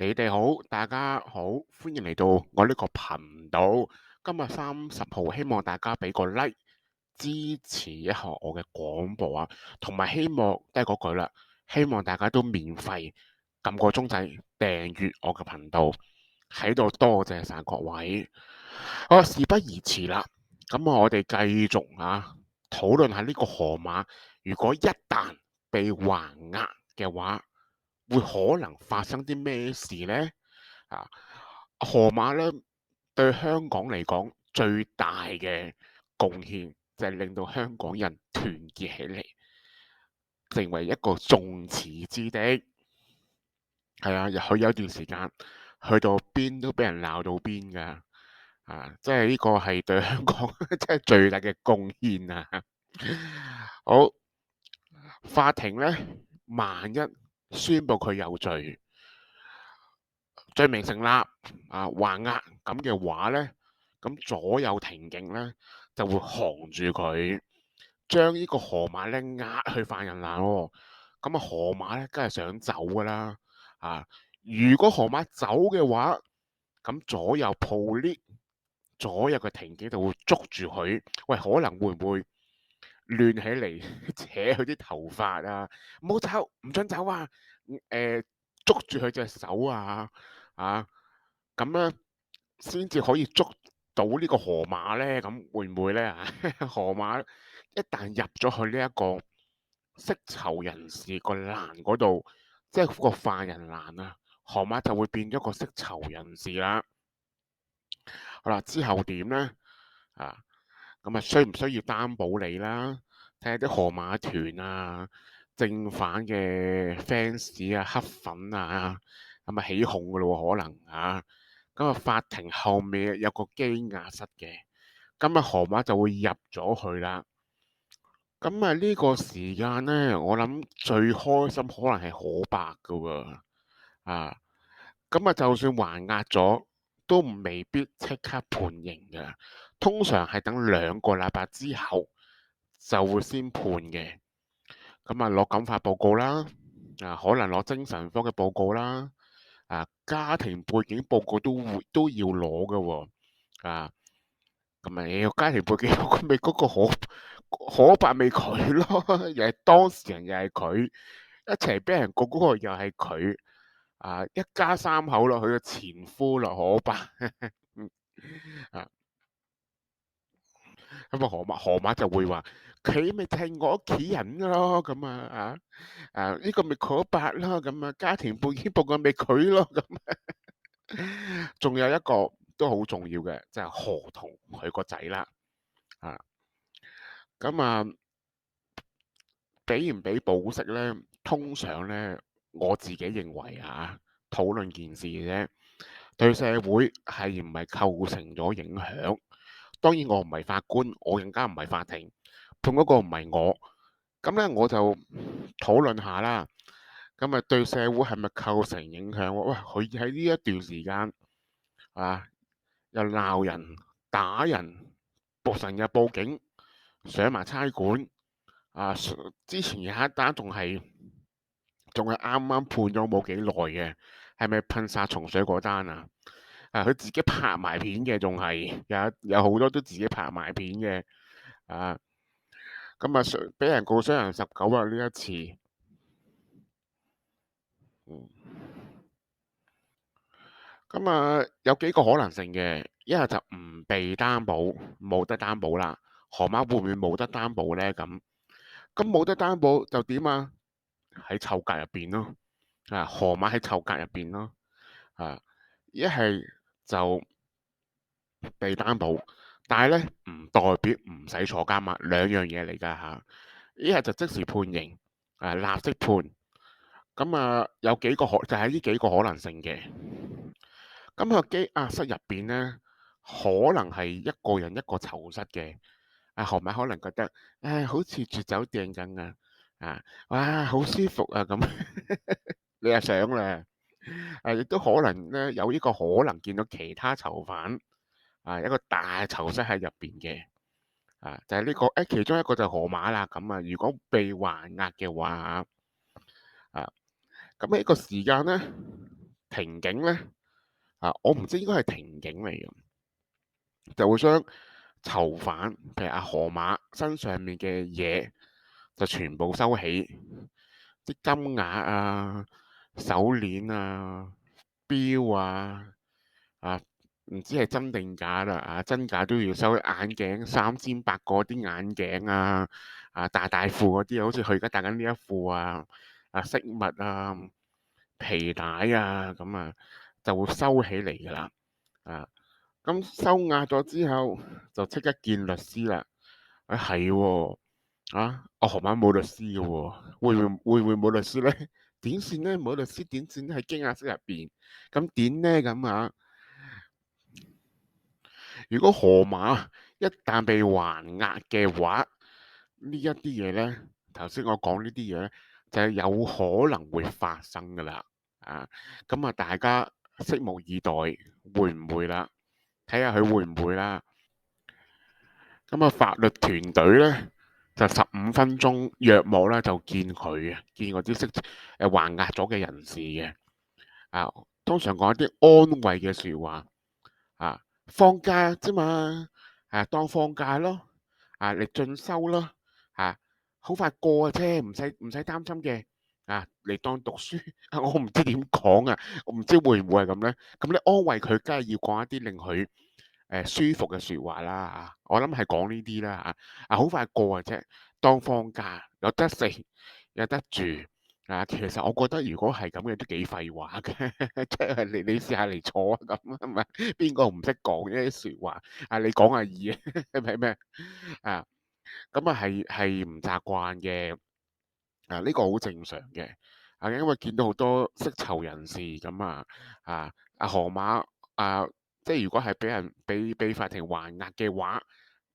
你哋好，大家好，歡迎嚟到我呢個頻道。今日30號，希望大家俾個 like 支持一下我嘅廣播啊，同埋希望都係嗰句啦，希望大家都免費撳個鐘仔訂閱我嘅頻道，喺度多謝晒各位。好，事不宜遲啦，咁我哋繼續討論下呢個河馬，如果一旦被還押嘅話，會可能發生啲咩事呢？啊，河馬咧對香港嚟講最大嘅貢獻就係令到香港人團結起嚟，成為一個眾矢之的。係啊，佢有一段時間去到邊都俾人鬧到邊㗎。即係呢個係對香港即係最大嘅貢獻啊！好，法庭咧，萬一宣布佢有罪，罪名成立還押咁嘅話咧，咁左右庭警咧就會扛住佢，將呢個河馬咧押去犯人欄喎。咁河馬咧梗係想走噶啦。如果河馬走嘅話，咁左右嘅庭警就會捉住佢，喂，可能會唔會亂起嚟扯佢啲頭髮啊？唔好走，唔准走啊！捉住佢隻手啊，咁咧先至可以捉到呢個河馬咧。咁會唔會咧？河馬一旦入咗去呢一個釋囚人士個欄嗰度，即係個犯人欄啊，河馬就會變咗個釋囚人士啦。好啦，之後點咧？咁需唔需要擔保你啦？睇下啲河馬團正反嘅 fans 黑粉咁起哄噶咯喎，可能咁法庭後面有個羈押室嘅，咁河馬就會入咗去啦。咁呢個時間咧，我諗最開心可能係可伯噶喎。咁就算還押咗，都未必即刻判刑嘅，通常係等2個禮拜之後就會先判嘅。咁攞感化報告啦，可能攞精神科嘅報告啦，家庭背景報告都要攞嘅喎。咁要家庭背景報告咪嗰個可伯咪佢咯，又係當事人又係佢，一齊俾人告嗰個又係佢。一家三口咯，佢嘅前夫咯，可伯。咁河馬就會話佢咪就係我屋企人咯，咁呢個咪可伯咯，咁家庭背景報告咪佢咯，咁仲有一個都好重要嘅，就係河童佢個仔啦。咁俾唔俾保釋咧？通常咧，我自己認為討論件事嘅啫，對社會係唔係構成咗影響？當然我唔係法官，我更加唔係法庭，判嗰個唔係我。咁咧我就討論下啦。咁對社會係咪構成影響？喂，佢喺呢一段時間又鬧人、打人，成日報警，上埋差館。之前有一單仲係啱啱判咗冇幾耐嘅，係咪噴殺蟲水嗰單佢自己拍埋片嘅，仲係有好多都自己拍埋片嘅。咁俾人告傷人19啊！呢一次，咁有幾個可能性嘅，一係就唔被擔保，冇得擔保啦。河馬會唔會冇得擔保咧？咁冇得擔保就點啊？喺臭格入邊咯，河馬喺臭格入邊咯，一係就被擔保，但係咧唔代表唔使坐監兩樣嘢嚟㗎嚇。一係就即時判刑，立即判。有幾個就係呢幾個可能性嘅。個羈押室入邊咧，可能係一個人一個囚室嘅。河馬可能覺得，好似住酒店咁哇，好舒服咁。你又想咧？亦都可能咧有呢個可能見到其他囚犯一個大囚室喺入邊嘅。就係呢個其中一個就係河馬啦。如果被還押嘅話咁呢個時間咧，庭警咧我唔知應該係庭警嚟嘅，就會將囚犯譬如阿河馬身上面嘅嘢就全部收起，啲金額啊、手鏈啊、錶啊唔知係真定假啦真假都要收，眼鏡3800個啲眼鏡大褲嗰啲，好似佢而家戴緊呢一副飾物皮帶咁就會收起嚟㗎啦啊！咁收押咗之後，就即刻見律師啦。係喎，我河馬冇律師嘅喎，會唔會冇律師咧？點算咧？冇律師點算喺驚訝室入邊？咁點咧？咁如果河馬一旦被還押嘅話，呢一啲嘢咧，頭先我講呢啲嘢咧，就係有可能會發生噶啦。咁大家拭目以待，會唔會啦？睇下佢會唔會啦。咁法律團隊咧就15分鐘約莫咧就見佢見嗰啲還押咗嘅人士嘅啊，通常講一啲安慰嘅説話放假啫嘛當放假咯嚟進修咯好快過嘅啫，唔使擔心嘅嚟當讀書我唔知點講我唔知會唔會係咁咧。咁你安慰佢，梗係要講一啲令佢舒服嘅説話啦我諗係講呢啲啦好快過嘅啫，當放假有得食有得住其實我覺得如果係咁嘅都幾廢話嘅，即係你試下嚟坐咁係咪？邊個唔識講呢啲説話你講下意係咪咩咁係唔習慣嘅呢個好正常嘅因為見到好多釋囚人士咁河馬即係如果係俾人俾法庭還押嘅話，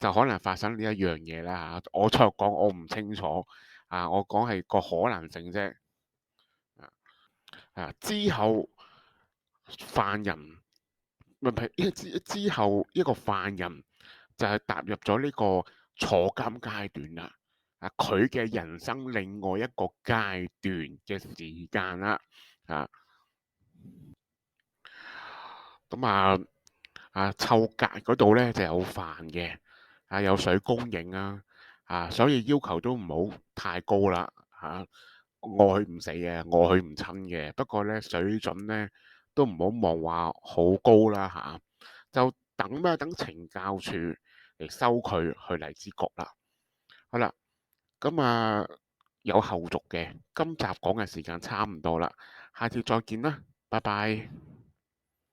就可能發生呢一樣嘢啦我再講我唔清楚我講係個可能性啫之後犯人唔係之後一個犯人就係踏入咗呢個坐監階段啦佢嘅人生另外一個階段嘅時間啦咁臭格嗰度咧就有飯嘅有水供應所以要求都唔好太高啦餓佢唔死嘅，餓佢唔親嘅。不過咧水準咧都唔好望話好高啦就等咩？等懲教處嚟收佢去荔枝角啦。好啦，咁有後續嘅。今集講嘅時間差唔多啦，下次再見啦，拜拜。